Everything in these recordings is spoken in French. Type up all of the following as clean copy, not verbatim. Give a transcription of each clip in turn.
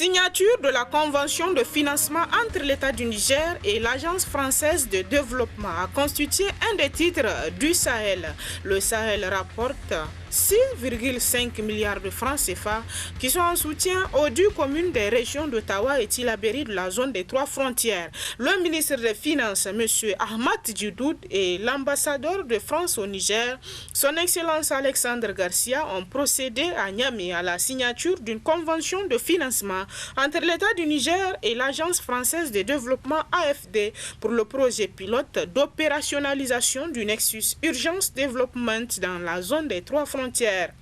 Signature de la convention de financement entre l'État du Niger et l'Agence française de développement a constitué un des titres du Sahel. Le Sahel rapporte 6,5 milliards de francs CFA qui sont en soutien aux 10 communes des régions d'Ottawa et Tillabéri de la zone des 3 frontières. Le ministre des Finances, M. Ahmad Djidoud, et l'ambassadeur de France au Niger, son Excellence Alexandre Garcia, ont procédé à Niamey à la signature d'une convention de financement entre l'État du Niger et l'Agence française de développement AFD pour le projet pilote d'opérationnalisation du Nexus Urgence Development dans la zone des 3 frontières.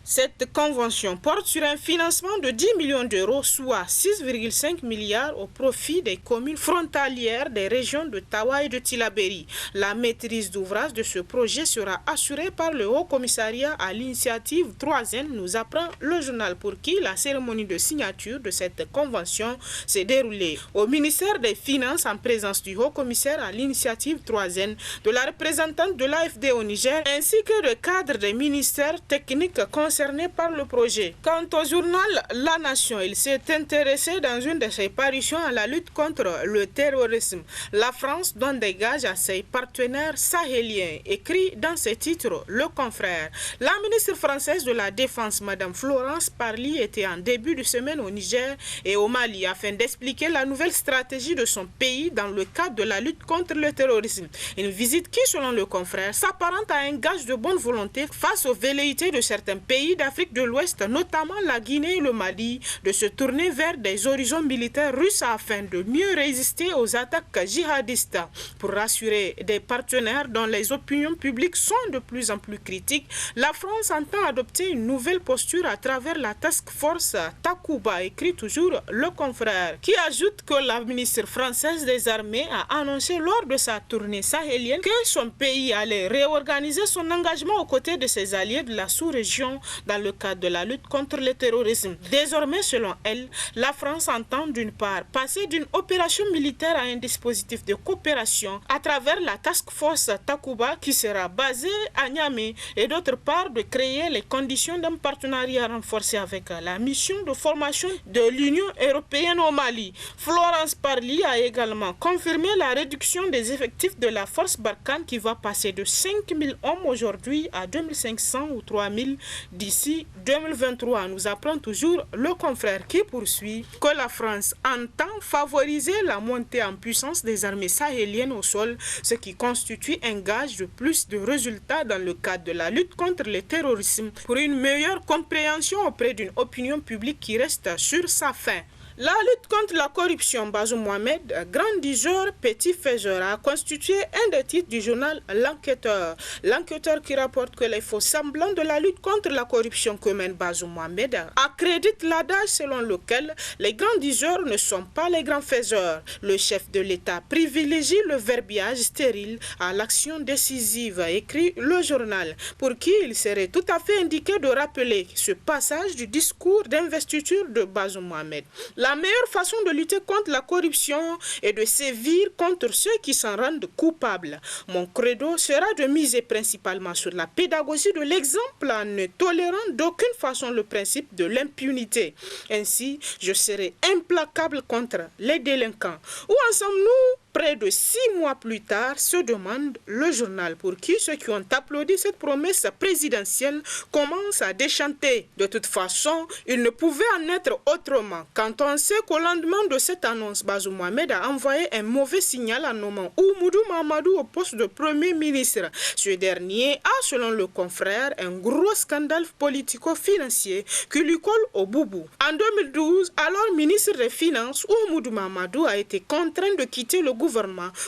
Cette convention porte sur un financement de 10 millions d'euros, soit 6,5 milliards au profit des communes frontalières des régions d'Ottawa et de Tillabéri. La maîtrise d'ouvrage de ce projet sera assurée par le Haut Commissariat à l'initiative 3N, nous apprend le journal, pour qui la cérémonie de signature de cette convention s'est déroulée au ministère des Finances en présence du Haut Commissaire à l'initiative 3N, de la représentante de l'AFD au Niger, ainsi que de cadres des ministères techniques concernés par le projet. Quant au journal La Nation, il s'est intéressé dans une de ses parutions à la lutte contre le terrorisme. La France donne des gages à ses partenaires sahéliens, écrit dans ses titres Le Confrère. La ministre française de la Défense, Mme Florence Parly, était en début de semaine au Niger et au Mali afin d'expliquer la nouvelle stratégie de son pays dans le cadre de la lutte contre le terrorisme. Une visite qui, selon Le Confrère, s'apparente à un gage de bonne volonté face aux velléités de certains pays d'Afrique de l'Ouest, notamment la Guinée et le Mali, de se tourner vers des horizons militaires russes afin de mieux résister aux attaques djihadistes. Pour rassurer des partenaires dont les opinions publiques sont de plus en plus critiques, la France entend adopter une nouvelle posture à travers la task force Takuba, écrit toujours Le Confrère, qui ajoute que la ministre française des Armées a annoncé lors de sa tournée sahélienne que son pays allait réorganiser son engagement aux côtés de ses alliés de la sous-région dans le cadre de la lutte contre le terrorisme. Désormais, selon elle, la France entend d'une part passer d'une opération militaire à un dispositif de coopération à travers la task force Takuba qui sera basée à Niamey et d'autre part de créer les conditions d'un partenariat renforcé avec la mission de formation de l'Union européenne au Mali. Florence Parly a également confirmé la réduction des effectifs de la force Barkhane qui va passer de 5 000 hommes aujourd'hui à 2 500 ou 3 000 d'ici 2023. Nous apprend toujours Le Confrère qui poursuit que la France entend favoriser la montée en puissance des armées sahéliennes au sol, ce qui constitue un gage de plus de résultats dans le cadre de la lutte contre le terrorisme pour une meilleure compréhension auprès d'une opinion publique qui reste sur sa faim. La lutte contre la corruption, Bazoum Mohamed, grand diseur, petit faiseur, a constitué un des titres du journal L'Enquêteur. L'enquêteur qui rapporte que les faux semblants de la lutte contre la corruption que mène Bazoum Mohamed accrédite l'adage selon lequel les grands diseurs ne sont pas les grands faiseurs. Le chef de l'État privilégie le verbiage stérile à l'action décisive, écrit le journal, pour qui il serait tout à fait indiqué de rappeler ce passage du discours d'investiture de Bazoum Mohamed. La meilleure façon de lutter contre la corruption est de sévir contre ceux qui s'en rendent coupables. Mon credo sera de miser principalement sur la pédagogie de l'exemple en ne tolérant d'aucune façon le principe de l'impunité. Ainsi, je serai implacable contre les délinquants. Où en sommes-nous ? Près de 6 mois plus tard, se demande le journal, pour qui ceux qui ont applaudi cette promesse présidentielle commencent à déchanter. De toute façon, il ne pouvait en être autrement. Quand on sait qu'au lendemain de cette annonce, Bazoum Mohamed a envoyé un mauvais signal en nommant Oumoudou Mahamadou au poste de Premier ministre. Ce dernier a, selon Le Confrère, un gros scandale politico-financier qui lui colle au boubou. En 2012, alors ministre des Finances, Oumoudou Mahamadou a été contraint de quitter le gouvernement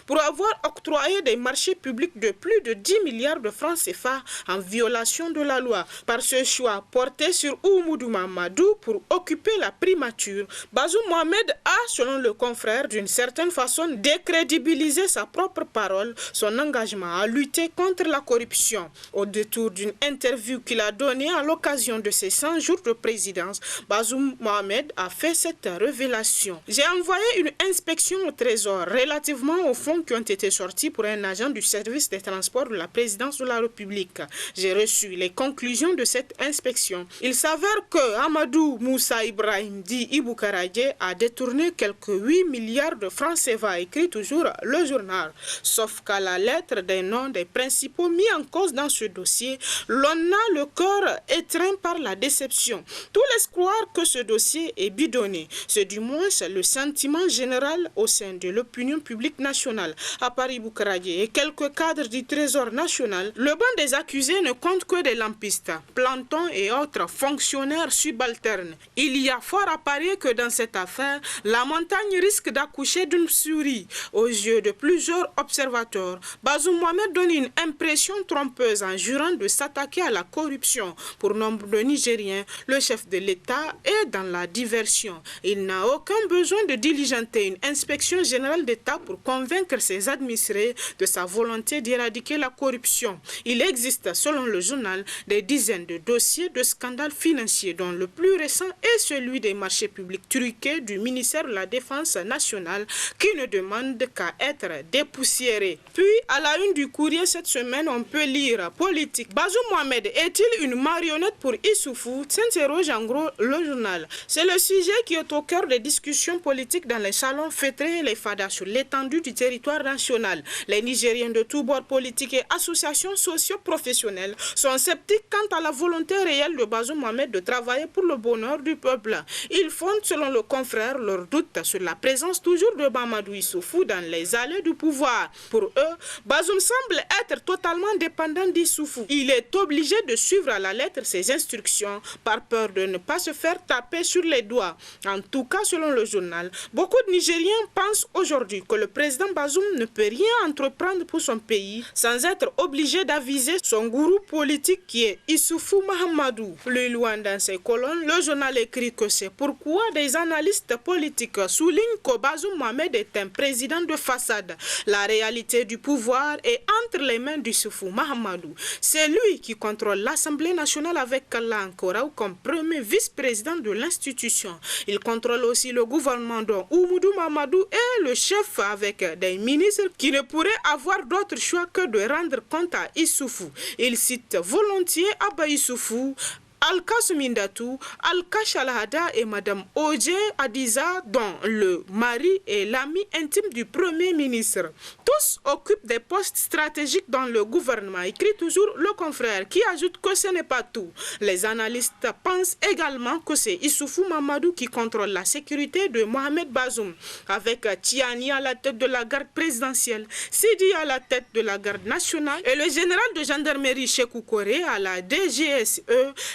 pour avoir octroyé des marchés publics de plus de 10 milliards de francs CFA en violation de la loi. Par ce choix porté sur Oumoudou Mahamadou pour occuper la primature, Bazoum Mohamed a, selon Le Confrère, d'une certaine façon décrédibilisé sa propre parole, son engagement à lutter contre la corruption. Au détour d'une interview qu'il a donnée à l'occasion de ses 100 jours de présidence, Bazoum Mohamed a fait cette révélation. J'ai envoyé une inspection au Trésor relative relativement aux fonds qui ont été sortis pour un agent du service des transports de la présidence de la République. J'ai reçu les conclusions de cette inspection. Il s'avère que Amadou Moussa Ibrahim, dit Ibou Karadje, a détourné quelques 8 milliards de francs CFA, écrit toujours le journal. Sauf qu'à la lettre des noms des principaux mis en cause dans ce dossier, l'on a le cœur étreint par la déception. Tout laisse croire que ce dossier est bidonné. C'est du moins le sentiment général au sein de l'opinion publique nationale. À Paris Boukaradje et quelques cadres du Trésor national, le banc des accusés ne compte que des lampistes, plantons et autres fonctionnaires subalternes. Il y a fort à parier que dans cette affaire, la montagne risque d'accoucher d'une souris. Aux yeux de plusieurs observateurs, Bazoum Mohamed donne une impression trompeuse en jurant de s'attaquer à la corruption. Pour nombre de Nigériens, le chef de l'État est dans la diversion. Il n'a aucun besoin de diligenter une inspection générale d'État pour convaincre ses administrés de sa volonté d'éradiquer la corruption. Il existe, selon le journal, des dizaines de dossiers de scandales financiers, dont le plus récent est celui des marchés publics truqués du ministère de la Défense nationale, qui ne demande qu'à être dépoussiéré. Puis, à la une du courrier cette semaine, on peut lire « Politique. Bazoum Mohamed est-il une marionnette pour Issoufou ?» s'interroge en gros le journal. C'est le sujet qui est au cœur des discussions politiques dans les salons fêtrés et les fadas sur l'étendue du territoire national. Les Nigériens de tous bords politiques et associations socio-professionnelles sont sceptiques quant à la volonté réelle de Bazoum Mohamed de travailler pour le bonheur du peuple. Ils fondent, selon le confrère, leurs doutes sur la présence toujours de Mahamadou Issoufou dans les allées du pouvoir. Pour eux, Bazoum semble être totalement dépendant d'Issoufou. Il est obligé de suivre à la lettre ses instructions par peur de ne pas se faire taper sur les doigts. En tout cas, selon le journal, beaucoup de Nigériens pensent aujourd'hui que le président Bazoum ne peut rien entreprendre pour son pays sans être obligé d'aviser son gourou politique qui est Issoufou Mahamadou. Plus loin dans ses colonnes, le journal écrit que c'est pourquoi des analystes politiques soulignent que Bazoum Mohamed est un président de façade. La réalité du pouvoir est entre les mains d'Issoufou Mahamadou. C'est lui qui contrôle l'Assemblée nationale avec Kalla Ankoraou comme premier vice-président de l'institution. Il contrôle aussi le gouvernement dont Oumoudou Mahamadou est le chef avec des ministres qui ne pourraient avoir d'autre choix que de rendre compte à Issoufou. Il cite volontiers Abba Issoufou, Al-Kassoum Indatou, Al-Kashalahada et Madame Oje Adiza, dont le mari est l'ami intime du Premier ministre. Tous occupent des postes stratégiques dans le gouvernement, écrit toujours le confrère, qui ajoute que ce n'est pas tout. Les analystes pensent également que c'est Issoufou Mahamadou qui contrôle la sécurité de Mohamed Bazoum, avec Tiani à la tête de la garde présidentielle, Sidi à la tête de la garde nationale et le général de gendarmerie Chekou Kore à la DGSE,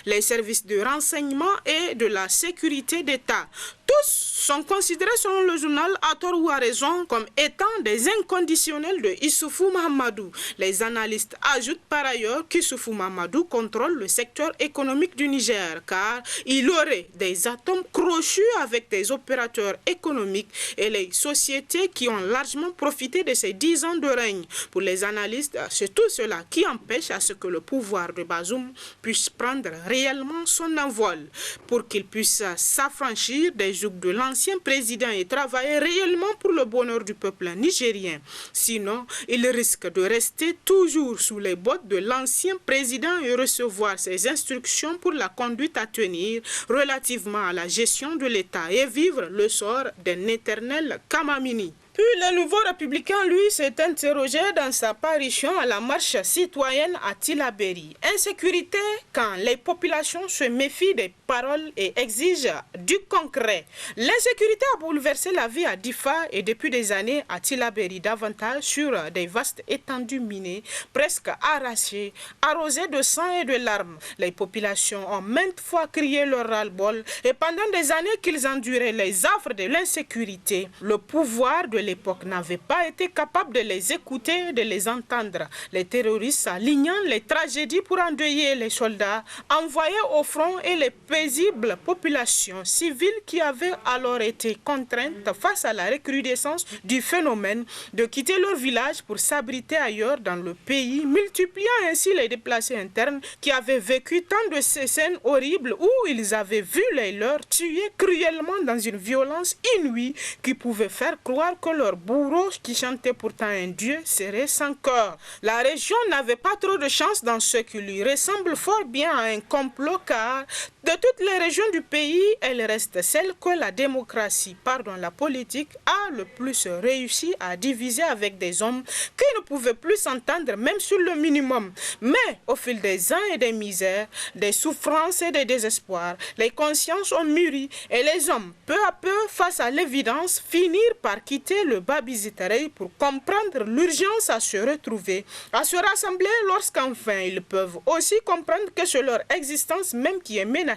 les services de renseignement et de la sécurité d'État. Tous sont considérés, selon le journal, à tort ou à raison, comme étant des inconditionnels de Issoufou Mahamadou. Les analystes ajoutent par ailleurs qu'Issoufou Mahamadou contrôle le secteur économique du Niger, car il aurait des atomes crochus avec des opérateurs économiques et les sociétés qui ont largement profité de ces 10 ans de règne. Pour les analystes, c'est tout cela qui empêche à ce que le pouvoir de Bazoum puisse prendre réellement son envol, pour qu'il puisse s'affranchir des jougs de l'ancien président et travailler réellement pour le bonheur du peuple nigérien. Sinon, il risque de rester toujours sous les bottes de l'ancien président et recevoir ses instructions pour la conduite à tenir relativement à la gestion de l'État et vivre le sort d'un éternel Kamamini. Puis le nouveau républicain, lui, s'est interrogé dans sa parution à la marche citoyenne à Tillabéri. Insécurité quand les populations se méfient des paroles et exigent du concret. L'insécurité a bouleversé la vie à Difa et depuis des années à Tillabéri, davantage sur des vastes étendues minées, presque arrachées, arrosées de sang et de larmes. Les populations ont maintes fois crié leur ras-le-bol et pendant des années qu'ils enduraient les affres de l'insécurité, le pouvoir de l'époque n'avait pas été capable de les écouter, de les entendre. Les terroristes alignant les tragédies pour endeuiller les soldats envoyés au front et les paisibles populations civiles qui avaient alors été contraintes face à la recrudescence du phénomène de quitter leur village pour s'abriter ailleurs dans le pays, multipliant ainsi les déplacés internes qui avaient vécu tant de ces scènes horribles où ils avaient vu les leurs tués cruellement dans une violence inouïe qui pouvait faire croire que leur bourreau, qui chantait pourtant un dieu, serait sans cœur. La région n'avait pas trop de chance dans ce qui lui ressemble fort bien à un complot, car de toutes les régions du pays, elle reste celle que la politique a le plus réussi à diviser avec des hommes qui ne pouvaient plus s'entendre même sur le minimum. Mais au fil des ans et des misères, des souffrances et des désespoirs, les consciences ont mûri et les hommes, peu à peu, face à l'évidence, finirent par quitter le Babizitareil pour comprendre l'urgence à se retrouver, à se rassembler lorsqu'enfin ils peuvent aussi comprendre que c'est leur existence même qui est menacée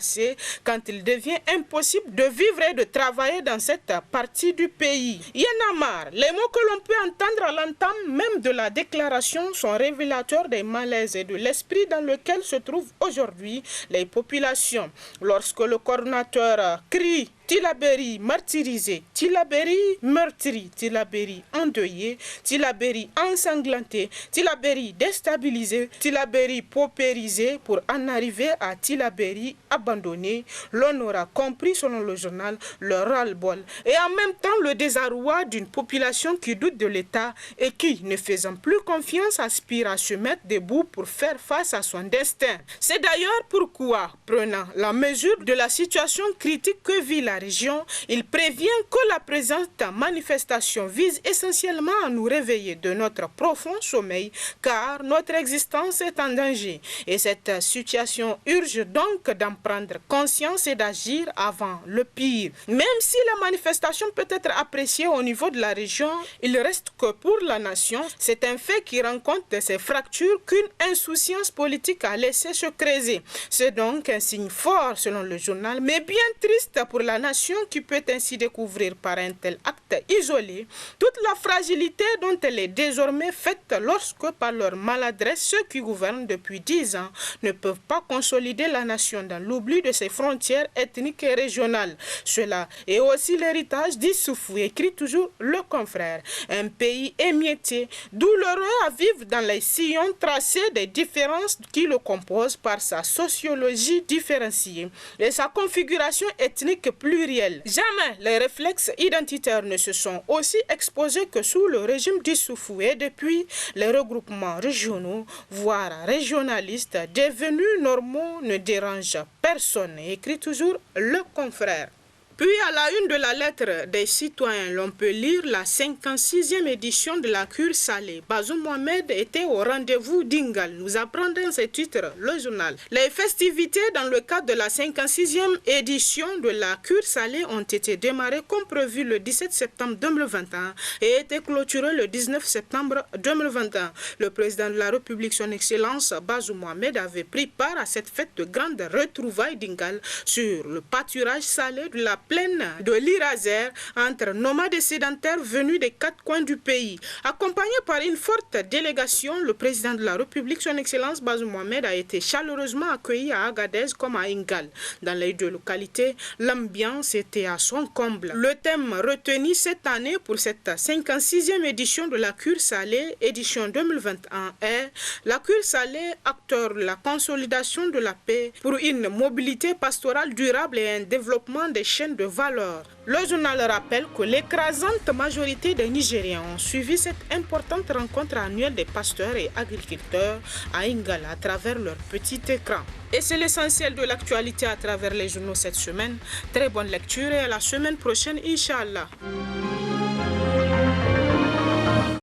quand il devient impossible de vivre et de travailler dans cette partie du pays. Y en a marre. Les mots que l'on peut entendre à l'entame même de la déclaration sont révélateurs des malaises et de l'esprit dans lequel se trouvent aujourd'hui les populations. Lorsque le coordonnateur crie Tillabéri martyrisé, Tillabéri meurtri, Tillabéri endeuillé, Tillabéri ensanglanté, Tillabéri déstabilisé, Tillabéri paupérisé pour en arriver à Tillabéri abandonné, l'on aura compris selon le journal le ras-le-bol et en même temps le désarroi d'une population qui doute de l'État et qui, ne faisant plus confiance, aspire à se mettre debout pour faire face à son destin. C'est d'ailleurs pourquoi, prenant la mesure de la situation critique que vit la région, il prévient que la présente manifestation vise essentiellement à nous réveiller de notre profond sommeil, car notre existence est en danger. Et cette situation urge donc d'en prendre conscience et d'agir avant le pire. Même si la manifestation peut être appréciée au niveau de la région, il reste que pour la nation, c'est un fait qui rend compte de ces fractures qu'une insouciance politique a laissé se creuser. C'est donc un signe fort selon le journal, mais bien triste pour la nation qui peut ainsi découvrir par un tel acte isolé toute la fragilité dont elle est désormais faite lorsque par leur maladresse ceux qui gouvernent depuis 10 ans ne peuvent pas consolider la nation dans l'oubli de ses frontières ethniques et régionales. Cela est aussi l'héritage d'Issoufou, écrit toujours le confrère. Un pays émietté, douloureux à vivre dans les sillons tracés des différences qui le composent par sa sociologie différenciée et sa configuration ethnique plurielle. Jamais les réflexes identitaires ne se sont aussi exposés que sous le régime d'Issoufou et depuis, les regroupements régionaux, voire régionalistes, devenus normaux, ne dérangent personne, écrit toujours le confrère. Puis à la une de la lettre des citoyens, l'on peut lire la 56e édition de la cure salée. Bazoum Mohamed était au rendez-vous d'Ingal. Nous apprend dans ce titre le journal. Les festivités dans le cadre de la 56e édition de la cure salée ont été démarrées comme prévu le 17 septembre 2021 et été clôturées le 19 septembre 2021. Le président de la République, son Excellence Bazoum Mohamed, avait pris part à cette fête de grande retrouvailles d'Ingal sur le pâturage salé de la plaine de l'Iraser entre nomades et sédentaires venus des 4 coins du pays. Accompagné par une forte délégation, le président de la République, son Excellence Bazoum Mohamed, a été chaleureusement accueilli à Agadez comme à Ingal. Dans les deux localités, l'ambiance était à son comble. Le thème retenu cette année pour cette 56e édition de la cure salée, édition 2021, est la cure salée, acteur de la consolidation de la paix pour une mobilité pastorale durable et un développement des chaînes de valeur. Le journal rappelle que l'écrasante majorité des Nigériens ont suivi cette importante rencontre annuelle des pasteurs et agriculteurs à Ingala à travers leur petit écran. Et c'est l'essentiel de l'actualité à travers les journaux cette semaine. Très bonne lecture et à la semaine prochaine, Inch'Allah.